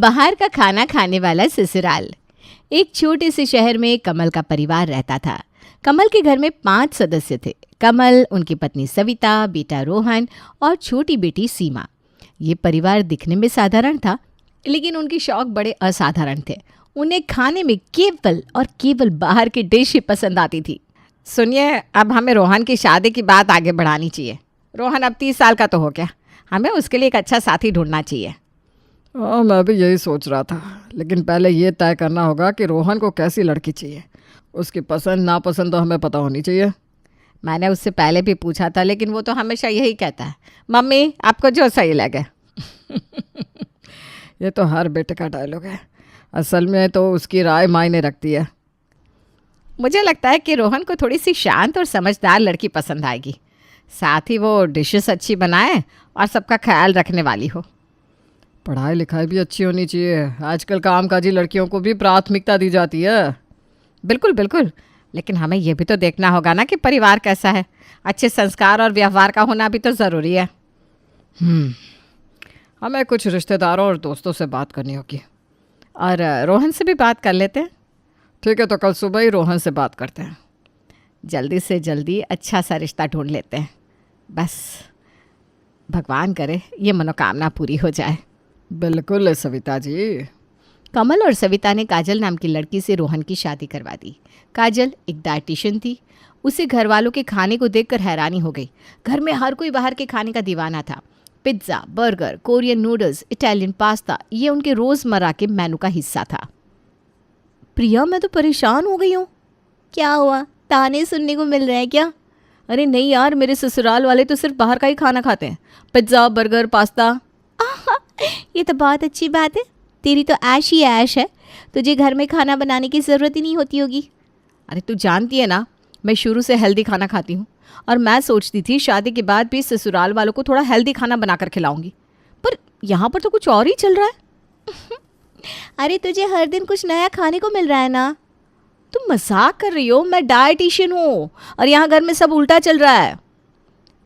बाहर का खाना खाने वाला ससुराल। एक छोटे से शहर में कमल का परिवार रहता था। कमल के घर में 5 सदस्य थे। कमल, उनकी पत्नी सविता, बेटा रोहन और छोटी बेटी सीमा। ये परिवार दिखने में साधारण था, लेकिन उनके शौक बड़े असाधारण थे। उन्हें खाने में केवल और केवल बाहर की डिश ही पसंद आती थी। सुनिए, अब हमें रोहन की शादी की बात आगे बढ़ानी चाहिए। रोहन अब 30 साल का तो हो गया, हमें उसके लिए एक अच्छा साथी ढूंढना चाहिए। हाँ, मैं भी यही सोच रहा था, लेकिन पहले ये तय करना होगा कि रोहन को कैसी लड़की चाहिए। उसकी पसंद नापसंद तो हमें पता होनी चाहिए। मैंने उससे पहले भी पूछा था, लेकिन वो तो हमेशा यही कहता है, मम्मी आपको जो सही लगे। ये तो हर बेटे का डायलॉग है। असल में तो उसकी राय मायने रखती है। मुझे लगता है कि रोहन को थोड़ी सी शांत और समझदार लड़की पसंद आएगी। साथ ही वो डिशेस अच्छी बनाए और सबका ख्याल रखने वाली हो। पढ़ाई लिखाई भी अच्छी होनी चाहिए। आजकल कामकाजी लड़कियों को भी प्राथमिकता दी जाती है। बिल्कुल बिल्कुल, लेकिन हमें यह भी तो देखना होगा ना कि परिवार कैसा है। अच्छे संस्कार और व्यवहार का होना भी तो ज़रूरी है। हमें कुछ रिश्तेदारों और दोस्तों से बात करनी होगी। और रोहन से भी बात कर लेते हैं। ठीक है, तो कल सुबह ही रोहन से बात करते हैं। जल्दी से जल्दी अच्छा सा रिश्ता ढूंढ लेते हैं। बस भगवान करे ये मनोकामना पूरी हो जाए। बिल्कुल सविता जी। कमल और सविता ने काजल नाम की लड़की से रोहन की शादी करवा दी। काजल एक डाइटिशियन थी। उसे घर वालों के खाने को देखकर हैरानी हो गई। घर में हर कोई बाहर के खाने का दीवाना था। Pizza, burger, Korean noodles, Italian pasta, ये उनके रोज़मर्रा के मेनू का हिस्सा था। प्रिया, मैं तो परेशान हो गई हूँ। क्या हुआ, ताने सुनने को मिल रहे हैं क्या? अरे नहीं यार, मेरे ससुराल वाले तो सिर्फ बाहर का ही खाना खाते हैं। Pizza, burger, pasta. ये तो बहुत अच्छी बात है। तेरी तो ऐश ही ऐश है। तुझे घर में खाना बनाने की ज़रूरत ही नहीं होती होगी। अरे तू जानती है ना, मैं शुरू से हेल्दी खाना खाती हूँ और मैं सोचती थी शादी के बाद भी ससुराल वालों को थोड़ा हेल्दी खाना बनाकर खिलाऊंगी, पर यहाँ पर तो कुछ और ही चल रहा है। अरे तुझे हर दिन कुछ नया खाने को मिल रहा है ना। तुम मजाक कर रही हो? मैं डाइटिशियन हूँ और यहाँ घर में सब उल्टा चल रहा है।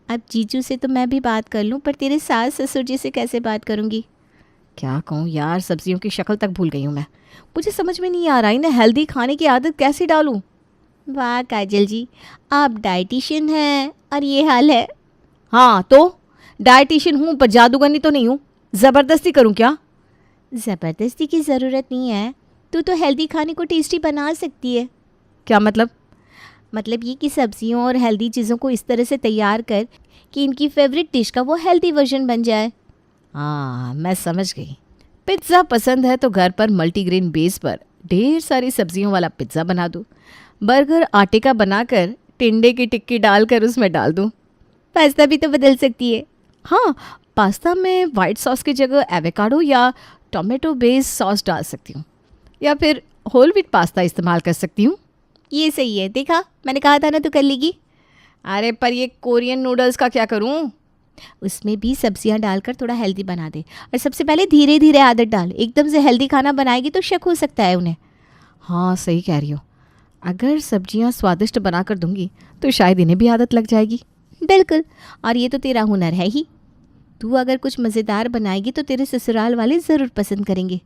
अब जीजू से तो मैं भी बात कर लूँ, पर तेरे सास ससुर जी से कैसे बात करूँगी? क्या कहूँ यार, सब्जियों की शक्ल तक भूल गई हूँ मैं। मुझे समझ में नहीं आ रहा इन्हें हेल्दी खाने की आदत कैसे डालूँ। वाह काजल जी, आप डाइटिशियन हैं और ये हाल है। हाँ तो डाइटिशियन हूँ, पर जादूगरनी तो नहीं हूँ। ज़बरदस्ती करूँ क्या? ज़बरदस्ती की ज़रूरत नहीं है। तू तो हेल्दी खाने को टेस्टी बना सकती है। क्या मतलब? मतलब ये कि सब्जियों और हेल्दी चीज़ों को इस तरह से तैयार कर कि इनकी फेवरेट डिश का वो हेल्दी वर्जन बन जाए। हाँ, मैं समझ गई। पिज़्ज़ा पसंद है तो घर पर मल्टीग्रेन बेस पर ढेर सारी सब्जियों वाला पिज़्ज़ा बना दूँ। बर्गर आटे का बनाकर टिंडे की टिक्की डालकर उसमें डाल दूँ। पास्ता भी तो बदल सकती है। हाँ, पास्ता में वाइट सॉस की जगह एवोकाडो या टोमेटो बेस्ड सॉस डाल सकती हूँ, या फिर होल व्हीट पास्ता इस्तेमाल कर सकती हूँ। ये सही है, देखा मैंने कहा था ना तू कर लेगी। अरे पर ये कोरियन नूडल्स का क्या करूँ? उसमें भी सब्जियां डालकर थोड़ा हेल्दी बना दे, और सबसे पहले धीरे धीरे आदत डाल। एकदम से हेल्दी खाना बनाएगी तो शक हो सकता है उन्हें। हाँ सही कह रही हो, अगर सब्जियां स्वादिष्ट बनाकर दूंगी तो शायद इन्हें भी आदत लग जाएगी। बिल्कुल, और ये तो तेरा हुनर है ही। तू अगर कुछ मज़ेदार बनाएगी तो तेरे ससुराल वाले ज़रूर पसंद करेंगे।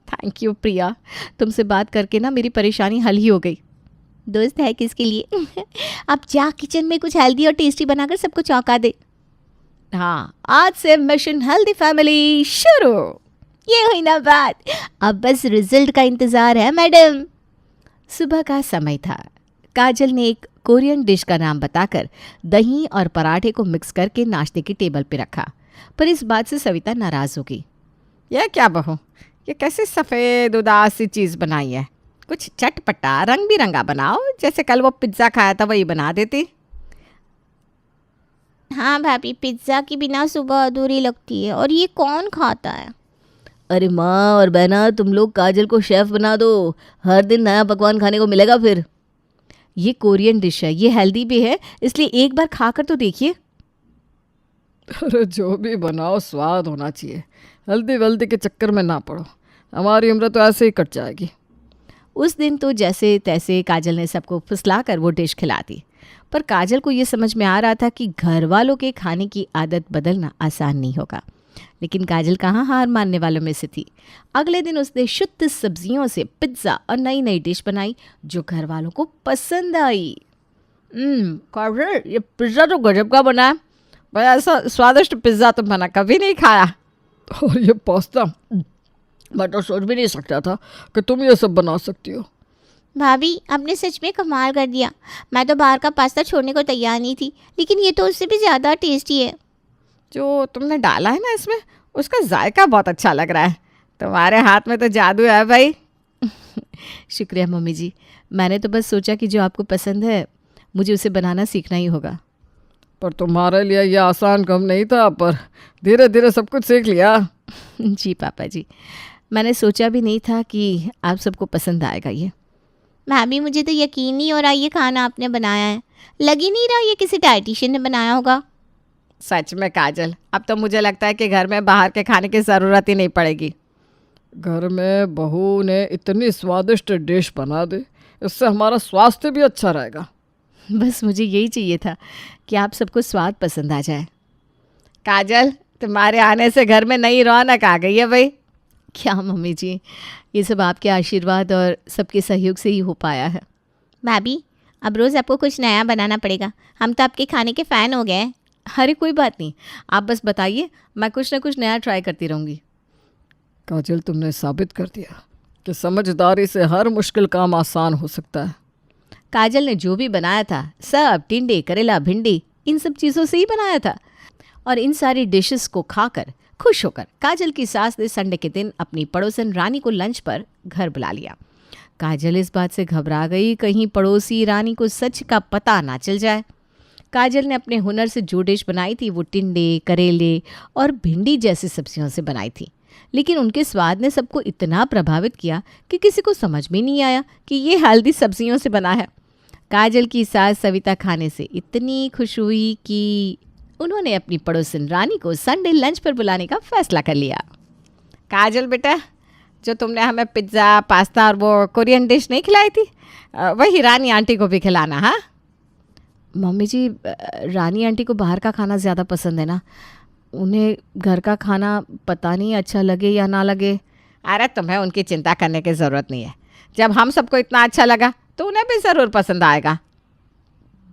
थैंक यू प्रिया, तुमसे बात करके ना मेरी परेशानी हल ही हो गई। दोस्त है किसके लिए। अब जा किचन में कुछ हेल्दी और टेस्टी बनाकर सबको चौंका दे। हाँ, आज से मिशन हेल्दी फैमिली शुरू। ये हुई ना बात, अब बस रिजल्ट का इंतज़ार है मैडम। सुबह का समय था। काजल ने एक कोरियन डिश का नाम बताकर दही और पराठे को मिक्स करके नाश्ते की टेबल पे रखा, पर इस बात से सविता नाराज़ हो गई। यह क्या बहू, ये कैसे सफ़ेद उदास सी चीज़ बनाई है? कुछ चटपटा रंग बिरंगा बनाओ, जैसे कल वो पिज़्ज़ा खाया था वही बना देती। हाँ भाभी, पिज़्ज़ा की बिना सुबह अधूरी लगती है, और ये कौन खाता है? अरे माँ और बहना, तुम लोग काजल को शेफ़ बना दो, हर दिन नया पकवान खाने को मिलेगा। फिर ये कोरियन डिश है, ये हेल्दी भी है, इसलिए एक बार खाकर तो देखिए। अरे जो भी बनाओ स्वाद होना चाहिए, हल्दी वल्दी के चक्कर में ना पड़ो, हमारी उम्र तो ऐसे ही कट जाएगी। उस दिन तो जैसे तैसे काजल ने सबको फुसला कर वो डिश खिला दी, पर काजल को ये समझ में आ रहा था कि घर वालों के खाने की आदत बदलना आसान नहीं होगा। लेकिन काजल कहाँ हार मानने वालों में से थी। अगले दिन उसने शुद्ध सब्जियों से पिज्ज़ा और नई नई डिश बनाई जो घर वालों को पसंद आई। काजल, ये पिज़्ज़ा तो गजब का बना है भाई, ऐसा स्वादिष्ट पिज़्ज़ा तो मैंने कभी नहीं खाया। और ये पास्ता, मैं तो सोच भी नहीं सकता था कि तुम ये सब बना सकती हो। भाभी, आपने सच में कमाल कर दिया। मैं तो बाहर का पास्ता छोड़ने को तैयार नहीं थी, लेकिन ये तो उससे भी ज़्यादा टेस्टी है। जो तुमने डाला है ना इसमें, उसका जायका बहुत अच्छा लग रहा है। तुम्हारे हाथ में तो जादू है भाई। शुक्रिया मम्मी जी, मैंने तो बस सोचा कि जो आपको पसंद है मुझे उसे बनाना सीखना ही होगा। पर तुम्हारे लिए ये आसान काम नहीं था, पर धीरे धीरे सब कुछ सीख लिया। जी पापा जी, मैंने सोचा भी नहीं था कि आप सबको पसंद आएगा ये। भाभी, मुझे तो यकीन नहीं हो रहा ये खाना आपने बनाया है। लग ही नहीं रहा ये किसी डाइटिशियन ने बनाया होगा। सच में काजल, अब तो मुझे लगता है कि घर में बाहर के खाने की ज़रूरत ही नहीं पड़ेगी। घर में बहू ने इतनी स्वादिष्ट डिश बना दी, इससे हमारा स्वास्थ्य भी अच्छा रहेगा। बस मुझे यही चाहिए था कि आप सबको स्वाद पसंद आ जाए। काजल, तुम्हारे आने से घर में नई रौनक आ गई है भाई। क्या मम्मी जी, ये सब आपके आशीर्वाद और सबके सहयोग से ही हो पाया है। भाभी, अब रोज़ आपको कुछ नया बनाना पड़ेगा। हम तो आपके खाने के फ़ैन हो गए हैं। अरे कोई बात नहीं, आप बस बताइए, मैं कुछ ना कुछ नया ट्राई करती रहूँगी। काजल, तुमने साबित कर दिया कि समझदारी से हर मुश्किल काम आसान हो सकता है। काजल ने जो भी बनाया था सब टिंडे, करेला, भिंडी, इन सब चीज़ों से ही बनाया था। और इन सारी डिशेस को खाकर खुश होकर काजल की सास ने संडे के दिन अपनी पड़ोसन रानी को लंच पर घर बुला लिया। काजल इस बात से घबरा गई कहीं पड़ोसी रानी को सच का पता ना चल जाए। काजल ने अपने हुनर से जो डिश बनाई थी वो टिंडे, करेले और भिंडी जैसी सब्जियों से बनाई थी, लेकिन उनके स्वाद ने सबको इतना प्रभावित किया कि किसी को समझ में नहीं आया कि ये हेल्दी सब्जियों से बना है। काजल की सास सविता खाने से इतनी खुश हुई कि उन्होंने अपनी पड़ोसन रानी को संडे लंच पर बुलाने का फैसला कर लिया। काजल बेटा, जो तुमने हमें पिज्ज़ा, पास्ता और वो कोरियन डिश नहीं खिलाई थी, वही रानी आंटी को भी खिलाना। हाँ मम्मी जी, रानी आंटी को बाहर का खाना ज़्यादा पसंद है ना, उन्हें घर का खाना पता नहीं अच्छा लगे या ना लगे। अरे तुम्हें उनकी चिंता करने की ज़रूरत नहीं है। जब हम सबको इतना अच्छा लगा तो उन्हें भी ज़रूर पसंद आएगा।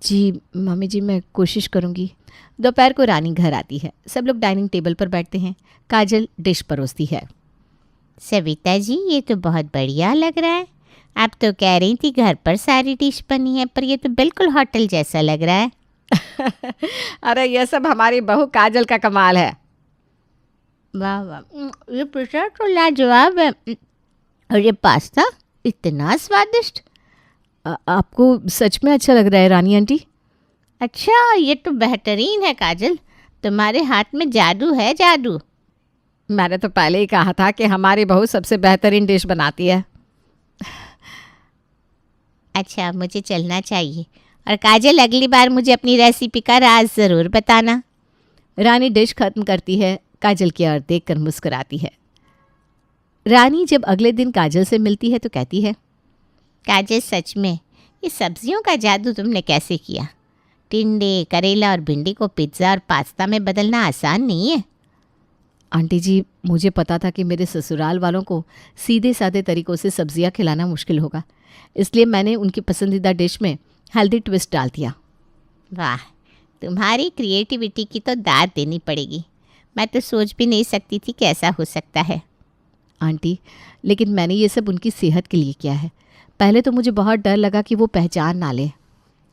जी मम्मी जी, मैं कोशिश करूँगी। दोपहर को रानी घर आती है। सब लोग डाइनिंग टेबल पर बैठते हैं। काजल डिश परोसती है। सविता जी, ये तो बहुत बढ़िया लग रहा है। आप तो कह रही थी घर पर सारी डिश बनी है, पर ये तो बिल्कुल होटल जैसा लग रहा है। अरे ये सब हमारी बहू काजल का कमाल है। वाह वाह, ये पिज़्ज़ा तो लाजवाब है। और ये पास्ता इतना स्वादिष्ट। आपको सच में अच्छा लग रहा है रानी आंटी? अच्छा, ये तो बेहतरीन है काजल। तुम्हारे हाथ में जादू है, जादू। मैंने तो पहले ही कहा था कि हमारी बहू सबसे बेहतरीन डिश बनाती है। अच्छा, मुझे चलना चाहिए। और काजल, अगली बार मुझे अपनी रेसिपी का राज ज़रूर बताना। रानी डिश खत्म करती है। काजल की ओर देखकर मुस्कुराती है। रानी जब अगले दिन काजल से मिलती है तो कहती है, काजल, सच में ये सब्जियों का जादू तुमने कैसे किया? टिंडे, करेला और भिंडी को पिज्ज़ा और पास्ता में बदलना आसान नहीं है। आंटी जी, मुझे पता था कि मेरे ससुराल वालों को सीधे साधे तरीक़ों से सब्जियां खिलाना मुश्किल होगा, इसलिए मैंने उनकी पसंदीदा डिश में हेल्दी ट्विस्ट डाल दिया। वाह, तुम्हारी क्रिएटिविटी की तो दाद देनी पड़ेगी। मैं तो सोच भी नहीं सकती थी कि ऐसा हो सकता है। आंटी, लेकिन मैंने ये सब उनकी सेहत के लिए किया है। पहले तो मुझे बहुत डर लगा कि वो पहचान ना ले।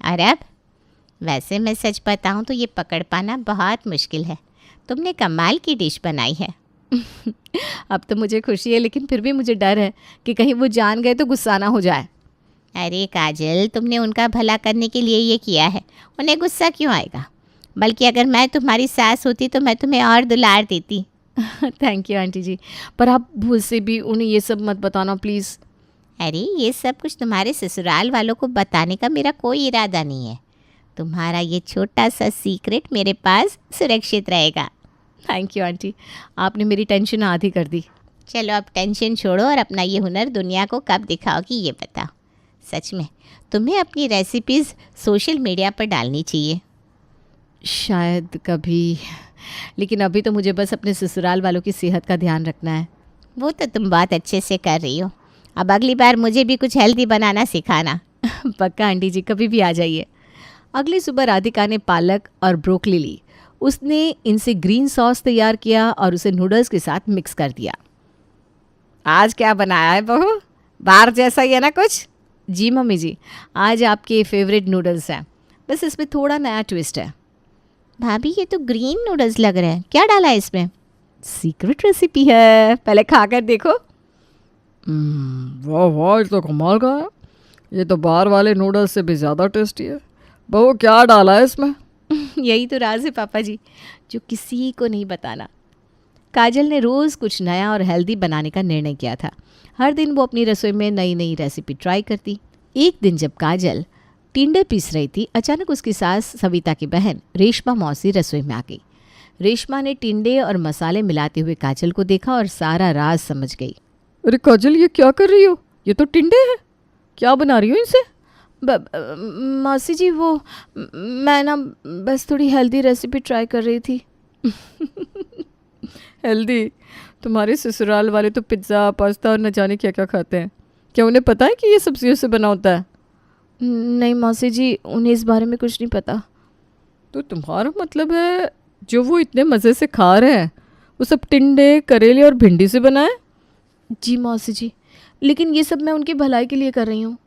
अरे अब वैसे मैं सच बताऊं तो ये पकड़ पाना बहुत मुश्किल है। तुमने कमाल की डिश बनाई है। अब तो मुझे खुशी है, लेकिन फिर भी मुझे डर है कि कहीं वो जान गए तो गुस्सा ना हो जाए। अरे काजल, तुमने उनका भला करने के लिए ये किया है, उन्हें गुस्सा क्यों आएगा? बल्कि अगर मैं तुम्हारी सास होती तो मैं तुम्हें और दुलार देती। थैंक यू आंटी जी, पर आप भूल से भी उन्हें ये सब मत बताना प्लीज़। अरे ये सब कुछ तुम्हारे ससुराल वालों को बताने का मेरा कोई इरादा नहीं है। तुम्हारा ये छोटा सा सीक्रेट मेरे पास सुरक्षित रहेगा। थैंक यू आंटी, आपने मेरी टेंशन आधी कर दी। चलो अब टेंशन छोड़ो और अपना ये हुनर दुनिया को कब दिखाओगी ये बताओ। सच में तुम्हें अपनी रेसिपीज़ सोशल मीडिया पर डालनी चाहिए। शायद कभी, लेकिन अभी तो मुझे बस अपने ससुराल वालों की सेहत का ध्यान रखना है। वो तो तुम बहुत अच्छे से कर रही हो। अब अगली बार मुझे भी कुछ हेल्दी बनाना सिखाना। पक्का आंटी जी, कभी भी आ जाइए। अगली सुबह राधिका ने पालक और ब्रोकली ली। उसने इनसे ग्रीन सॉस तैयार किया और उसे नूडल्स के साथ मिक्स कर दिया। आज क्या बनाया है बहू? बाहर जैसा ही है ना कुछ? जी मम्मी जी, आज आपके फेवरेट नूडल्स हैं, बस इसमें थोड़ा नया ट्विस्ट है। भाभी ये तो ग्रीन नूडल्स लग रहे हैं, क्या डाला है इसमें? सीक्रेट रेसिपी है, पहले खाकर देखो। वाह वाह, ये तो कमाल का है। ये तो बाहर वाले नूडल्स से भी ज़्यादा टेस्टी है। बहू क्या डाला है इसमें? यही तो राज है पापा जी, जो किसी को नहीं बताना। काजल ने रोज़ कुछ नया और हेल्दी बनाने का निर्णय किया था। हर दिन वो अपनी रसोई में नई नई रेसिपी ट्राई करती। एक दिन जब काजल टिंडे पीस रही थी, अचानक उसकी सास सविता की बहन रेशमा मौसी रसोई में आ गई। रेशमा ने टिंडे और मसाले मिलाते हुए काजल को देखा और सारा राज समझ गई। अरे काजल, ये क्या कर रही हो? ये तो टिंडे हैं। क्या बना रही हो इनसे? मौसी जी, वो मैं ना बस थोड़ी हेल्दी रेसिपी ट्राई कर रही थी। हेल्दी? तुम्हारे ससुराल वाले तो पिज्ज़ा पास्ता और न जाने क्या क्या खाते हैं। क्या उन्हें पता है कि ये सब्जियों से बना होता है? नहीं मौसी जी, उन्हें इस बारे में कुछ नहीं पता। तो तुम्हारा मतलब है जो वो इतने मज़े से खा रहे हैं वो सब टिंडे, करेले और भिंडी से बना है? जी मौसी जी, लेकिन ये सब मैं उनकी भलाई के लिए कर रही हूँ।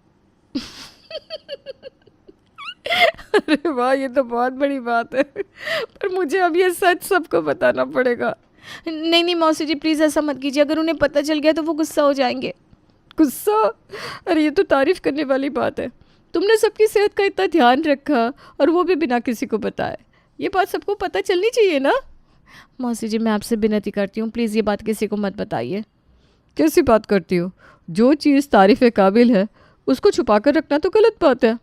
अरे वाह, ये तो बहुत बड़ी बात है। पर मुझे अब ये सच सबको बताना पड़ेगा। नहीं नहीं मौसी जी, प्लीज़ ऐसा मत कीजिए। अगर उन्हें पता चल गया तो वो गुस्सा हो जाएंगे। गुस्सा? अरे ये तो तारीफ करने वाली बात है। तुमने सबकी सेहत का इतना ध्यान रखा और वो भी बिना किसी को बताए। ये बात सबको पता चलनी चाहिए ना। मौसी जी, मैं आपसे विनती करती हूँ, प्लीज़ ये बात किसी को मत बताइए। कैसी बात करती हो? जो चीज़ तारीफ़ के काबिल है उसको छुपा कर रखना तो गलत बात है।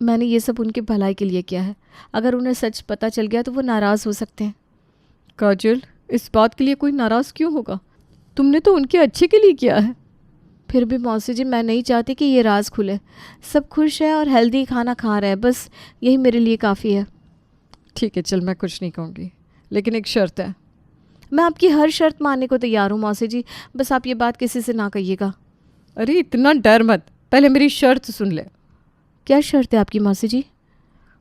मैंने ये सब उनकी भलाई के लिए किया है। अगर उन्हें सच पता चल गया तो वो नाराज़ हो सकते हैं। काजल, इस बात के लिए कोई नाराज़ क्यों होगा? तुमने तो उनके अच्छे के लिए किया है। फिर भी मौसी जी, मैं नहीं चाहती कि ये राज खुले। सब खुश है और हेल्दी खाना खा रहे हैं, बस यही मेरे लिए काफ़ी है। ठीक है, चल मैं कुछ नहीं कहूँगी, लेकिन एक शर्त है। मैं आपकी हर शर्त मानने को तैयार हूँ मौसी जी, बस आप ये बात किसी से ना कहिएगा। अरे इतना डर मत, पहले मेरी शर्त सुन ले। क्या शर्त है आपकी मौसी जी?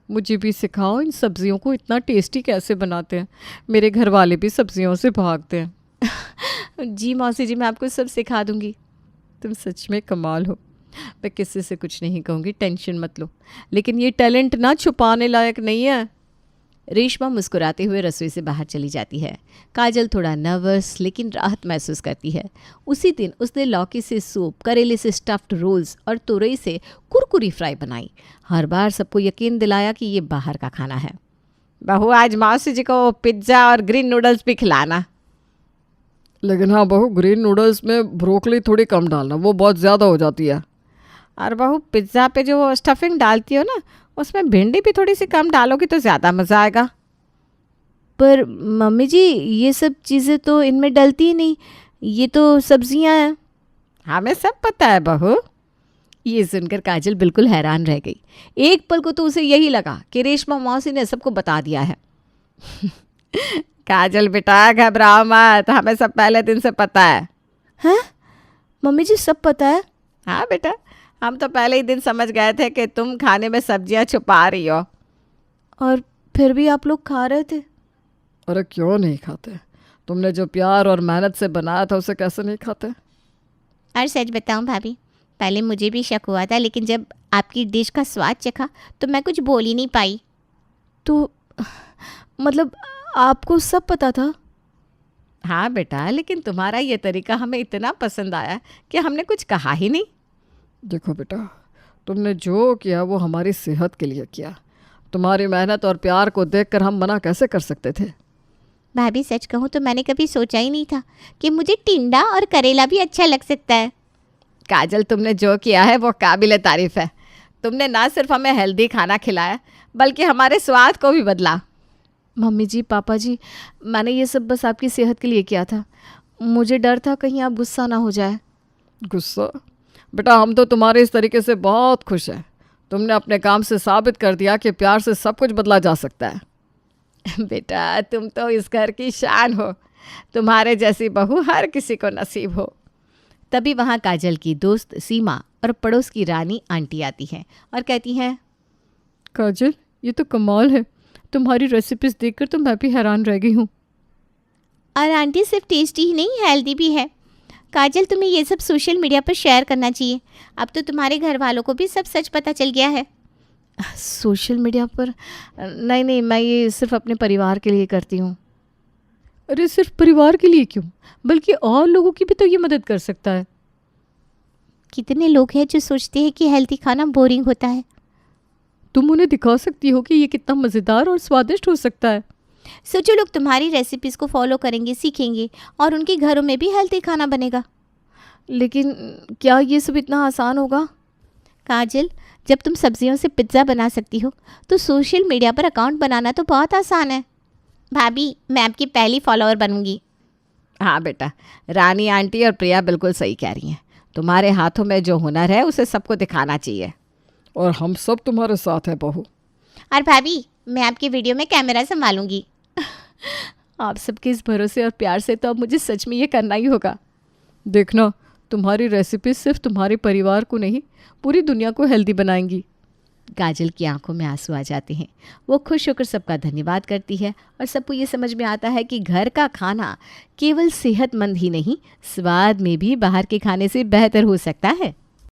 मुझे भी सिखाओ इन सब्जियों को इतना टेस्टी कैसे बनाते हैं। मेरे घर वाले भी सब्जियों से भागते हैं। जी मौसी जी, मैं आपको सब सिखा दूँगी। तुम सच में कमाल हो। मैं किसी से कुछ नहीं कहूँगी, टेंशन मत लो। लेकिन ये टैलेंट ना छुपाने लायक नहीं है। रेशमा मुस्कुराते हुए रसोई से बाहर चली जाती है। काजल थोड़ा नर्वस लेकिन राहत महसूस करती है। उसी दिन उसने लौकी से सूप, करेले से स्टफ्ड रोल्स और तुरई से कुरकुरी फ्राई बनाई। हर बार सबको यकीन दिलाया कि ये बाहर का खाना है। बहू, आज मौसी जी को पिज्ज़ा और ग्रीन नूडल्स भी खिलाना। लेकिन हाँ बहू, ग्रीन नूडल्स में ब्रोकली थोड़ी कम डालना, वो बहुत ज़्यादा हो जाती है। और बहू, पिज़्ज़ा पे जो स्टफिंग डालती हो ना, उसमें भिंडी भी थोड़ी सी कम डालोगी तो ज़्यादा मज़ा आएगा। पर मम्मी जी, ये सब चीज़ें तो इनमें डलती ही नहीं, ये तो सब्जियां हैं। हमें सब पता है बहू। ये सुनकर काजल बिल्कुल हैरान रह गई। एक पल को तो उसे यही लगा कि रेशमा मौसी ने सबको बता दिया है। काजल बेटा, घबराओ मत, हमें सब पहले दिन से पता है। हैं? मम्मी जी, सब पता है? हाँ बेटा, हम तो पहले ही दिन समझ गए थे कि तुम खाने में सब्जियां छुपा रही हो। और फिर भी आप लोग खा रहे थे। अरे क्यों नहीं खाते? तुमने जो प्यार और मेहनत से बनाया था उसे कैसे नहीं खाते? और सच बताऊं भाभी, पहले मुझे भी शक हुआ था, लेकिन जब आपकी डिश का स्वाद चखा तो मैं कुछ बोल ही नहीं पाई। तो मतलब आपको सब पता था? हाँ बेटा, लेकिन तुम्हारा ये तरीका हमें इतना पसंद आया कि हमने कुछ कहा ही नहीं। देखो बेटा, तुमने जो किया वो हमारी सेहत के लिए किया। तुम्हारी मेहनत और प्यार को देखकर हम मना कैसे कर सकते थे? भाभी, सच कहूँ तो मैंने कभी सोचा ही नहीं था कि मुझे टिंडा और करेला भी अच्छा लग सकता है। काजल, तुमने जो किया है वो काबिल तारीफ़ है। तुमने ना सिर्फ हमें हेल्दी खाना खिलाया बल्कि हमारे स्वाद को भी बदला। मम्मी जी, पापा जी, मैंने ये सब बस आपकी सेहत के लिए किया था। मुझे डर था कहीं आप गुस्सा ना हो जाए। गुस्सा? बेटा, हम तो तुम्हारे इस तरीके से बहुत खुश हैं। तुमने अपने काम से साबित कर दिया कि प्यार से सब कुछ बदला जा सकता है। बेटा तुम तो इस घर की शान हो, तुम्हारे जैसी बहू हर किसी को नसीब हो। तभी वहाँ काजल की दोस्त सीमा और पड़ोस की रानी आंटी आती हैं और कहती हैं, काजल, ये तो कमाल है, तुम्हारी रेसिपीज देखकर तो मैं भी हैरान रह गई हूँ। और आंटी सिर्फ टेस्टी ही नहीं, हेल्दी भी है। काजल, तुम्हें ये सब सोशल मीडिया पर शेयर करना चाहिए। अब तो तुम्हारे घर वालों को भी सब सच पता चल गया है। सोशल मीडिया पर? नहीं नहीं, मैं ये सिर्फ अपने परिवार के लिए करती हूँ। अरे सिर्फ परिवार के लिए क्यों, बल्कि और लोगों की भी तो ये मदद कर सकता है। कितने लोग हैं जो सोचते हैं कि हेल्दी खाना बोरिंग होता है। तुम उन्हें दिखा सकती हो कि ये कितना मज़ेदार और स्वादिष्ट हो सकता है। सोचो, लोग तुम्हारी रेसिपीज़ को फॉलो करेंगे, सीखेंगे और उनके घरों में भी हेल्दी खाना बनेगा। लेकिन क्या ये सब इतना आसान होगा? काजल, जब तुम सब्जियों से पिज्ज़ा बना सकती हो तो सोशल मीडिया पर अकाउंट बनाना तो बहुत आसान है। भाभी, मैं आपकी पहली फॉलोअर बनूंगी। हाँ बेटा, रानी आंटी और प्रिया बिल्कुल सही कह रही हैं। तुम्हारे हाथों में जो हुनर है उसे सबको दिखाना चाहिए। और हम सब तुम्हारे साथ हैं बहू। और भाभी, मैं आपकी वीडियो में कैमरा संभालूंगी। आप सबके इस भरोसे और प्यार से तो अब मुझे सच में ये करना ही होगा। देखना, तुम्हारी रेसिपी सिर्फ तुम्हारे परिवार को नहीं, पूरी दुनिया को हेल्दी बनाएंगी। काजल की आंखों में आंसू आ जाते हैं। वो खुश होकर सबका धन्यवाद करती है और सबको ये समझ में आता है कि घर का खाना केवल सेहतमंद ही नहीं, स्वाद में भी बाहर के खाने से बेहतर हो सकता है।